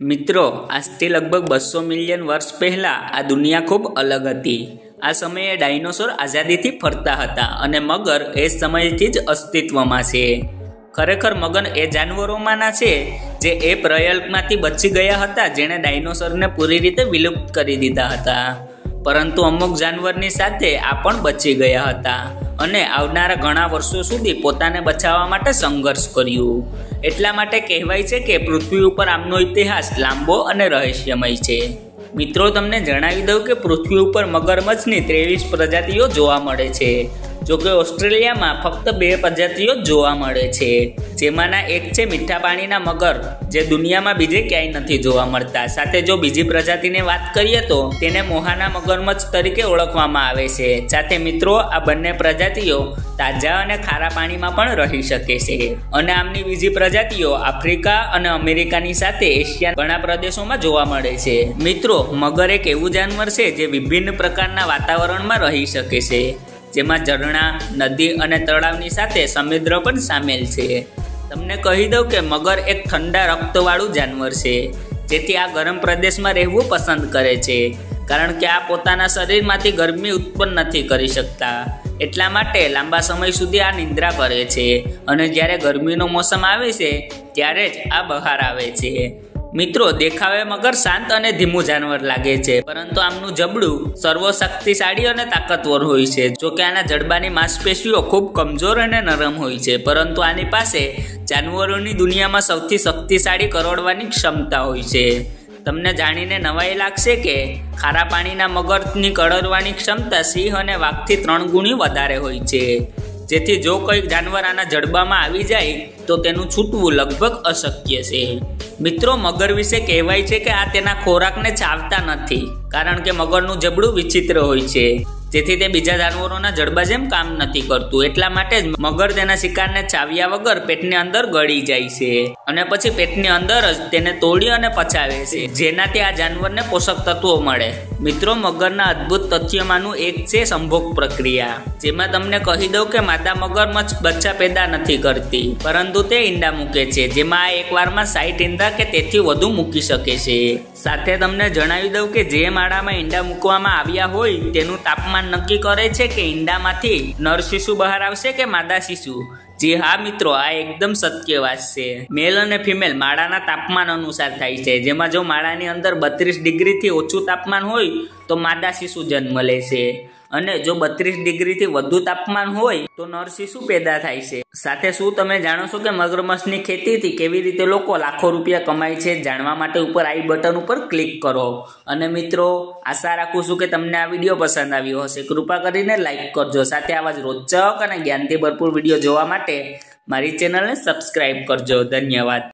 મિત્રો, આજથી લગભગ 200 મિલિયન વર્ષ પહેલાં આ દુનિયા ખૂબ અલગ હતી। આ સમયે ડાયનોસોર આઝાદીથી ફરતા હતા અને મગર એ સમયથી જ અસ્તિત્વમાં છે। ખરેખર મગર એ જાનવરોમાંના છે જે એ પ્રલયમાંથી બચી ગયા હતા જેણે ડાયનોસોરને પૂરી રીતે વિલુપ્ત કરી દીધા હતા, પરંતુ અમુક જાનવરની સાથે આ પણ બચી ગયા હતા અને આવનારા ઘણા વર્ષો સુધી પોતાને બચાવવા માટે સંઘર્ષ કર્યું। એટલા માટે કહેવાય છે કે પૃથ્વી ઉપર આમનો ઇતિહાસ લાંબો અને રહસ્યમય છે। મિત્રો, તમને જણાવી દઉં કે પૃથ્વી ઉપર મગરમચ્છની 23 પ્રજાતિઓ જોવા મળે છે। જોકે ઓસ્ટ્રેલિયામાં ફક્ત 2 પ્રજાતિઓ જોવા મળે છે, જેમાંના એક છે મીઠા પાણીના મગર, જે દુનિયામાં બીજે ક્યાંય નથી જોવા મળતા। સાથે જો બીજી પ્રજાતિની વાત કરીએ તો તેને મોહાના મગરમચ્છ તરીકે ઓળખવામાં આવે છે। સાથે મિત્રો, આ બંને પ્રજાતિઓ તાજા અને ખારા પાણીમાં પણ રહી શકે છે અને આમની બીજી પ્રજાતિઓ આફ્રિકા અને અમેરિકાની સાથે એશિયાના ઘણા પ્રદેશોમાં જોવા મળે છે। મિત્રો, મગર એક એવું જાનવર છે જે વિભિન્ન પ્રકારના વાતાવરણમાં રહી શકે છે, જેમાં ઝરણા, નદી અને તળાવની સાથે સમુદ્ર પણ સામેલ છે। તમને કહી દઉં કે મગર એક ઠંડા રક્તવાળું જાનવર છે, જેથી આ ગરમ પ્રદેશમાં રહેવું પસંદ કરે છે, કારણ કે આ પોતાના શરીરમાંથી ગરમી ઉત્પન્ન નથી કરી શકતા। એટલા માટે લાંબા સમય સુધી આ નિંદ્રા કરે છે અને જ્યારે ગરમીનો મોસમ આવે છે ત્યારે જ આ બહાર આવે છે। મિત્રો, દેખાવે મગર શાંત અને ધીમું જાનવર લાગે છે, પરંતુ આમનું જબડું સર્વશક્તિશાળી અને તાકાતવર હોય છે। જોકે આના જડબાની માંસપેશીઓ ખૂબ કમજોર અને નરમ હોય છે, પરંતુ આની પાસે જાનવરોની દુનિયામાં સૌથી શક્તિશાળી કરડવાની ક્ષમતા હોય છે। તમને જાણીને નવાઈ લાગશે કે ખારા પાણીના મગરની કરડવાની ક્ષમતા સિંહ અને વાઘથી 3 ગણી વધારે હોય છે, જેથી જો કોઈ જાનવર આના જડબામાં આવી જાય તો તેનું છૂટવું લગભગ અશક્ય છે। મિત્રો, મગર વિશે કહેવાય છે કે આ તેના ખોરાકને ચાવતા નથી, કારણ કે મગરનું જબડું વિચિત્ર હોય છે, જેથી તે બીજા જાનવરોના જડબા જેમ કામ નથી કરતું। એટલા માટે જ મગર તેના શિકારને ચાવ્યા વગર પેટની અંદર ગળી જાય છે અને પછી પેટની અંદર જ તેને તોડી અને પચાવે છે, જેનાથી આ જાનવરને પોષક તત્વો મળે। મિત્રો, મગરના અદ્ભુત તથ્યમાંનું એક છે સંભોગ પ્રક્રિયા, જેમાં તમને કહી દઉં કે માદા મગરમચ્છ બચ્ચા પેદા નથી કરતી, પરંતુ તે ઈંડા મૂકે છે, જેમાં આ એકવારમાં 60 ઈંડા કે તેથી વધુ મૂકી શકે છે। સાથે તમને જણાવી દઉં કે જે માળામાં ઈંડા મૂકવામાં આવ્યા હોય તેનું તાપમાન નક્કી કરે છે કે ઈંડામાંથી નર શિશુ બહાર આવશે કે માદા શિશુ। જી હા મિત્રો, આ એકદમ સત્ય વાત છે। મેલ અને ફિમેલ માળાના તાપમાન અનુસાર થાય છે, જેમાં જો માળાની અંદર 32 ડિગ્રીથી ઓછું તાપમાન હોય તો માદા શિશુ જન્મ લે છે અને જો 32 ડિગ્રીથી વધુ તાપમાન હોય તો નર શિશુ પેદા થાય છે। સાથે શું તમે જાણો છો કે મગરમચ્છની ખેતીથી કેવી રીતે લોકો લાખો રૂપિયા કમાય છે? જાણવા માટે ઉપર આઈ બટન ઉપર ક્લિક કરો। અને મિત્રો, આશા રાખું છું કે તમને આ વિડીયો પસંદ આવ્યો હશે। કૃપા કરીને લાઈક કરજો, સાથે આવા જ રોચક અને જ્ઞાનથી ભરપૂર વિડીયો જોવા માટે મારી ચેનલને સબસ્ક્રાઈબ કરજો। ધન્યવાદ।